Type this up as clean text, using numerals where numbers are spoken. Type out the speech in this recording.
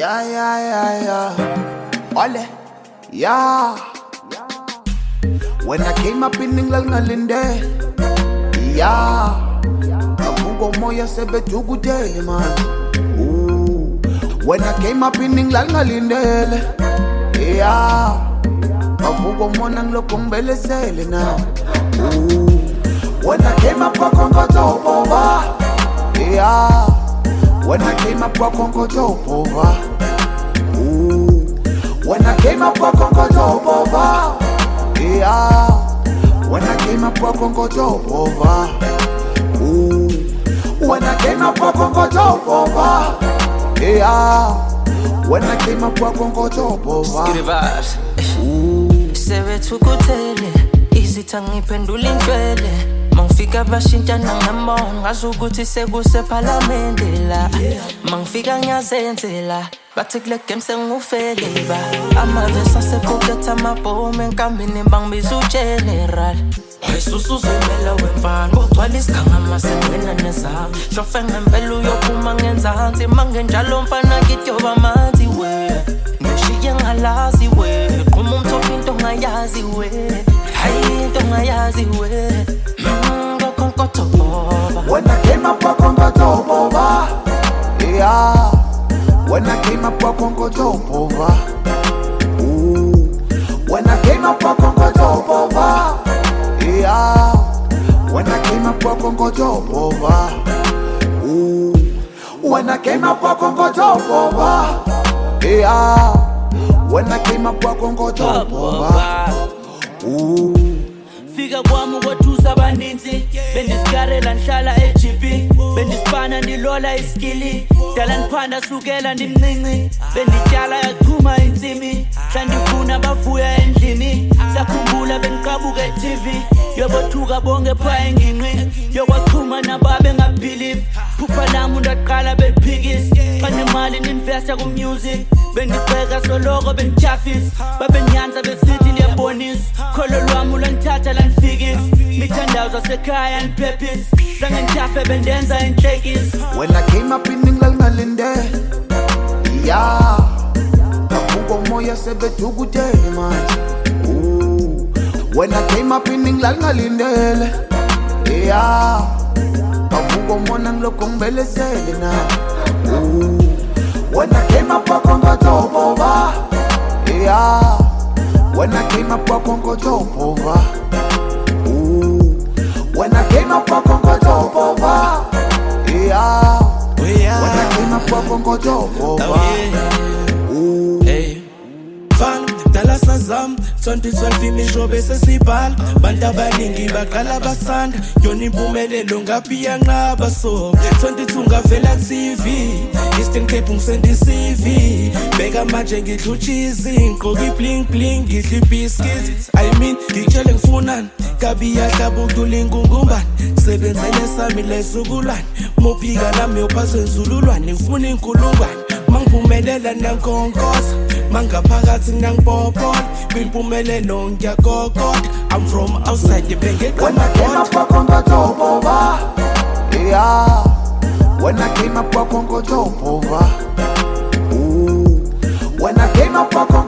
Yeah. Ole, yeah. When I came up in England, yeah. Afungo moya sebe tugudele man. Ooh. When I came up in England, yeah. Afungo monang lokong belesele now. Ooh. When I came up, I can't go to Obhova. Yeah. When I came up, I can't go to Obhova. Ooh. When I came up, I can't go to Obhova. Yeah. When I came up, I can't go to Obhova. Ooh. When I came up, I can't go to Obhova. Yeah. When I came up, I can't go to Obhova. Skitty vibes. Ooh. Sebe tukutele, izithangi pendula indlwele. Mangifika bashintsha nangambona ngazukuthi sekuse parliament la. Mangifika ngiyazenzela, bathi kule game sengufele ba. Amavesa sepoketha amabhomu enkambini bangibiza ugeneral. Ayisusu zemela wemfana, bogcwala isikhangama sengena nezami. Shofe ngempela uyophuma ngenzansi, mangenjalo mfana ngidyoba amanzi we. Ngishiye ngalazi we, qhuma umthofu into ngayazi we. Hayi into ngayazi we. When I came up, I can't go to Obhova. Yeah. When I came up, I can't go to Obhova. Ooh. When I came up, I can't go to Obhova. Yeah. When I came up, I can't go to Obhova. Ooh. When I came up, I can't go to Obhova. Yeah. When I came up, I can't go to Obhova. Ooh. Fika kwami kwathusa abaninzi bendisikarela ngihlala eGP bendisipana ndilola iskili dala ndiphanda sukela ndimncinci bendityala yachuma intsimi hlandifuna bavuya endlini sakhumbula bendiqabuka eTV yobothuka bonke pha engingqi yokwachuma nababe ngabelieve phupha lami ndaqala bephikisi xa nemali ninvesta ku-music bendibheka soloko bendityafisi babenyanza besithi ndiyabonisa kholo lwami ulangithatha landifikisa mithandazo zasekhaya ndiphephisa zange ndijafe bendenza inhlekisi. When I came up in England, yeah. Afungo moya sebe tugudele man. Ooh. When I came up in England, yeah. Afungo monang lokong belesele now. Ooh. When I came up, I can't go to Obhova. Yeah. When I came up, I can't go to Obhova. Ooh. When I came up, I can't go to Obhova. Yeah. When I came up, I can't go to Obhova. Ooh. Hey. Fang, dala sazam, 2012 imishobe sesibhala. Bantu abaningi baqala basanda, yona impumelelo ngaphiya nqaba so. 22 ngavela TV, Eastern Cape ngisenda iCV. Beka manje ngidla ucheese, ngqoka ibling bling, ngidla ibiscuits. I mean, ngitshele ngifunani, kabi yahlaba ucula ingungumbani. Sebenzele sami lesukulwane, mophika nami yophasa enzululwane, ngifuna inkulungwane. Mangiphumelela nankonkoza, mangaphakathi nangipopota, kwimpumelelo ngiyakokota. I'm from outside the bank. When I came up, I can't go to Obhova. Yeah. When I came up, I can't go to Obhova. Ooh. When I came up, I can't